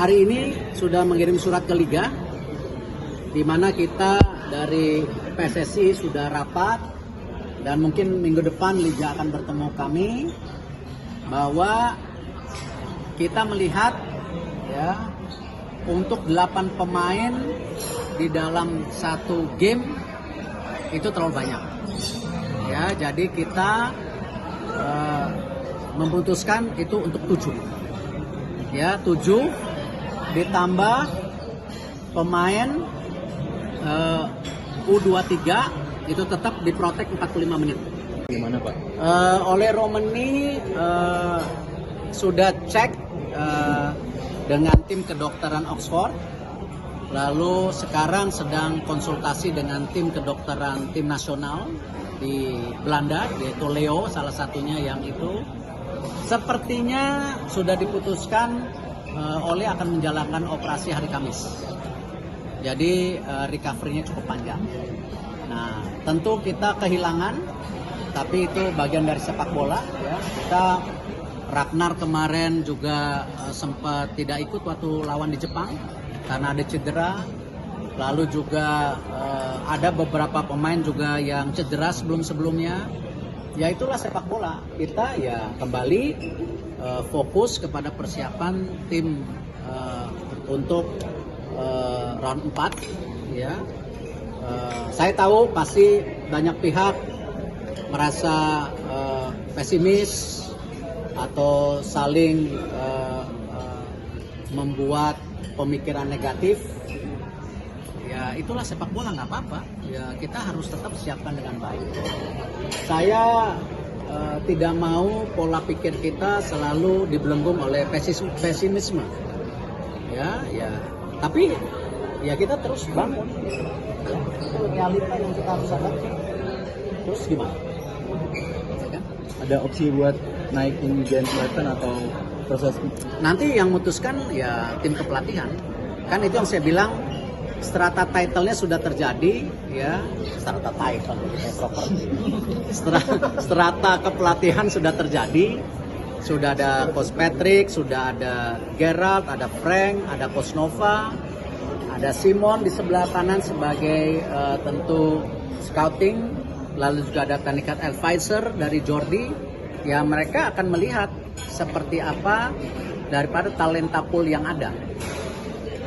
hari ini sudah mengirim surat ke Liga, di mana kita dari PSSI sudah rapat dan mungkin minggu depan Liga akan bertemu kami, bahwa kita melihat ya untuk 8 pemain di dalam satu game itu terlalu banyak. Ya, jadi kita memutuskan itu untuk 7. Ya, 7 ditambah pemain U23 itu tetap diprotek 45 menit. Gimana Pak? Oleh Romani sudah cek dengan tim kedokteran Oxford, lalu sekarang sedang konsultasi dengan tim kedokteran tim nasional di Belanda, yaitu Leo salah satunya yang itu. Sepertinya sudah diputuskan Ole akan menjalankan operasi hari Kamis. Jadi recovery-nya cukup panjang. Nah, tentu kita kehilangan, tapi itu bagian dari sepak bola. Ya. Kita Ragnar kemarin juga sempat tidak ikut waktu lawan di Jepang karena ada cedera. Lalu juga ada beberapa pemain juga yang cedera sebelum-sebelumnya. Ya itulah sepak bola. Kita ya kembali fokus kepada persiapan tim untuk round 4 ya. Saya tahu pasti banyak pihak merasa pesimis atau saling membuat pemikiran negatif. Ya itulah sepak bola, nggak apa-apa. Ya kita harus tetap siapkan dengan baik. Saya tidak mau pola pikir kita selalu dibelenggu oleh pesimisme. Ya. Tapi ya kita terus bangun. Ya, itu realita yang kita harus hadapi. Terus gimana? Ya kan? Ada opsi buat naikin Gen 11 atau proses? Nanti yang memutuskan ya tim kepelatihan. Kan itu yang saya bilang, strata title-nya sudah terjadi, ya. Strata title, strata kepelatihan sudah terjadi. Sudah ada Coach Patrick, sudah ada Gerald, ada Frank, ada Coach Nova, ada Simon di sebelah kanan sebagai tentu scouting. Lalu juga ada Kanikat Advisor dari Jordi. Ya mereka akan melihat seperti apa daripada talenta pool yang ada.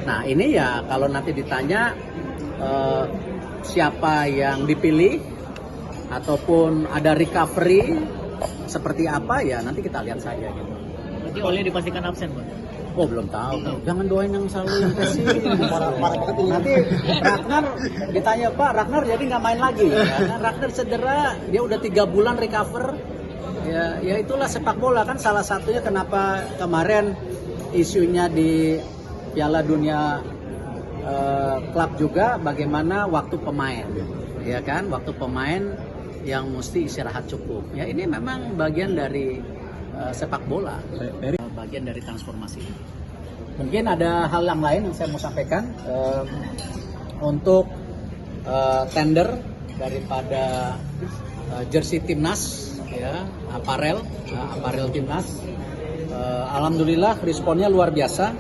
Nah ini ya kalau nanti ditanya siapa yang dipilih ataupun ada recovery seperti apa ya nanti kita lihat saja gitu. Berarti Ole dipastikan absen, Pak? Oh belum tahu. Jangan doain yang selalu yang pesimis. Nanti Ragnar ditanya, Pak Ragnar jadi nggak main lagi. Ya, Ragnar cedera, dia udah 3 bulan recover. Ya itulah sepak bola kan, salah satunya kenapa kemarin isunya di Piala Dunia klub juga bagaimana waktu pemain, ya kan, waktu pemain yang mesti istirahat cukup. Ya ini memang bagian dari sepak bola, bagian dari transformasi. Mungkin ada hal yang lain yang saya mau sampaikan untuk tender daripada jersey timnas, ya, aparel timnas. Alhamdulillah responnya luar biasa.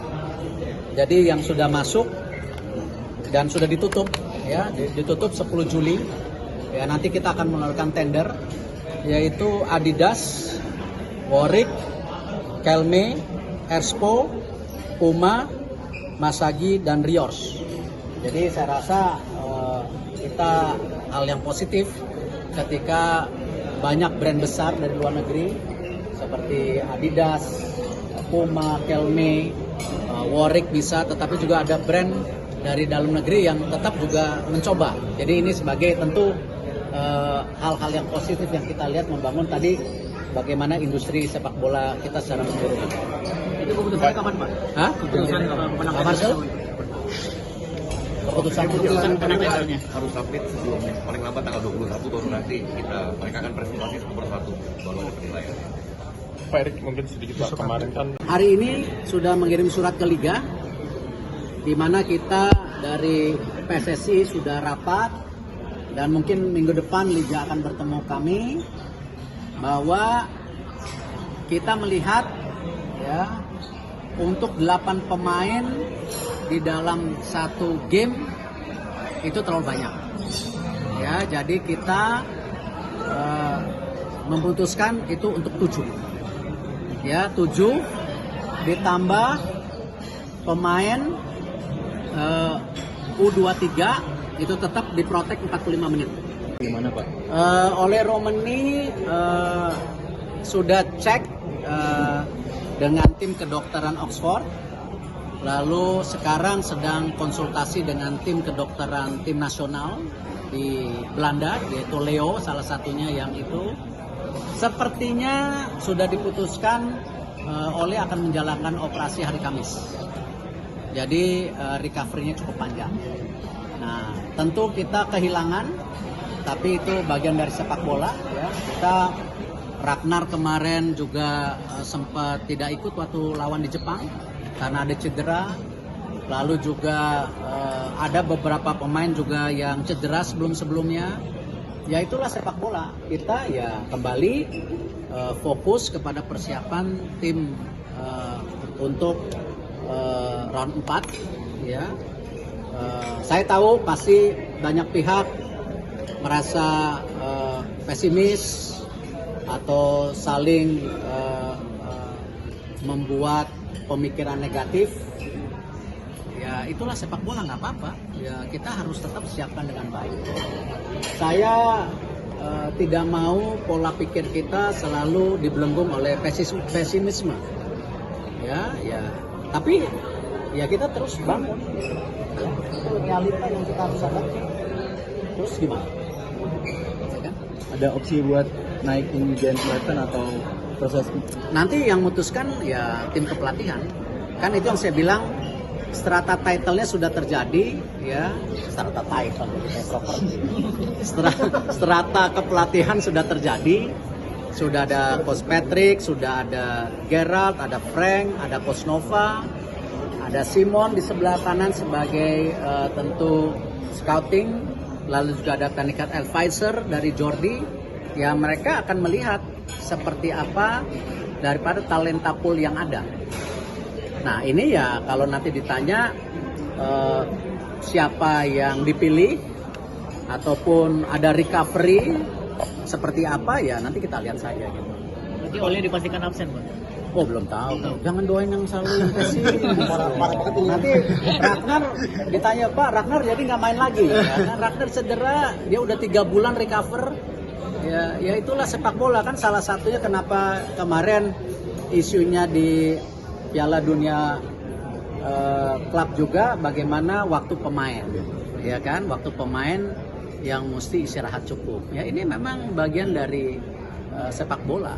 Jadi yang sudah masuk dan sudah ditutup, ya, ditutup 10 Juli. Ya, nanti kita akan mengeluarkan tender, yaitu Adidas, Warwick, Kelme, Erspo, Puma, Masagi, dan Riors. Jadi saya rasa kita hal yang positif ketika banyak brand besar dari luar negeri seperti Adidas, Puma, Kelme, Warwick bisa, tetapi juga ada brand dari dalam negeri yang tetap juga mencoba. Jadi ini sebagai tentu hal-hal yang positif yang kita lihat membangun tadi bagaimana industri sepak bola kita secara menyeluruh. Itu keputusan kapan, Pak? Hah? Keputusan kapan? Keputusan penanganannya harus submit sebelumnya, paling lambat tanggal 21 baru nanti mereka akan presentasi satu persatu baru ada penilaian. Pak Erik mungkin sedikit Pak, kemarin kan hari ini sudah mengirim surat ke Liga, di mana kita dari PSSI sudah rapat dan mungkin minggu depan Liga akan bertemu kami, bahwa kita melihat ya untuk 8 pemain di dalam satu game itu terlalu banyak. Ya, jadi kita memutuskan itu untuk 7. Ya, 7 ditambah pemain U23 itu tetap diprotek 45 menit. Gimana Pak? Oleh Romani sudah cek dengan tim kedokteran Oxford, lalu sekarang sedang konsultasi dengan tim kedokteran tim nasional di Belanda, yaitu Leo salah satunya yang itu. Sepertinya sudah diputuskan Ole akan menjalankan operasi hari Kamis. Jadi recovery-nya cukup panjang. Nah, tentu kita kehilangan, tapi itu bagian dari sepak bola. Ya. Kita Ragnar kemarin juga sempat tidak ikut waktu lawan di Jepang karena ada cedera. Lalu juga ada beberapa pemain juga yang cedera sebelum-sebelumnya. Ya itulah sepak bola. Kita ya kembali fokus kepada persiapan tim untuk round 4. Ya. Saya tahu pasti banyak pihak merasa pesimis atau saling membuat pemikiran negatif. Ya itulah sepak bola, nggak apa-apa. Ya kita harus tetap siapkan dengan baik. Saya tidak mau pola pikir kita selalu dibelenggu oleh pesimisme. Ya. Tapi ya kita terus bangun. Ya, itu realita yang kita harus hadapi. Terus gimana? Ya kan? Ada opsi buat naikin Jens Letten atau proses? Nanti yang memutuskan ya tim kepelatihan. Kan itu yang saya bilang, strata title-nya sudah terjadi, ya. Strata title, strata kepelatihan sudah terjadi. Sudah ada Coach Patrick, sudah ada Gerald, ada Frank, ada Coach Nova, ada Simon di sebelah kanan sebagai tentu scouting, lalu juga ada technical advisor dari Jordi. Ya mereka akan melihat seperti apa daripada talenta pool yang ada. Nah ini ya kalau nanti ditanya siapa yang dipilih ataupun ada recovery seperti apa ya nanti kita lihat saja gitu. Berarti Ole dipastikan absen, Pak? Oh belum tahu. Jangan doain yang selalu investasi. Nanti Ragnar ditanya Pak, Ragnar jadi nggak main lagi. Ya, Ragnar cedera, dia udah 3 bulan recover. Ya itulah sepak bola kan salah satunya kenapa kemarin isunya di Piala Dunia klub juga bagaimana waktu pemain, ya kan, waktu pemain yang mesti istirahat cukup. Ya ini memang bagian dari sepak bola.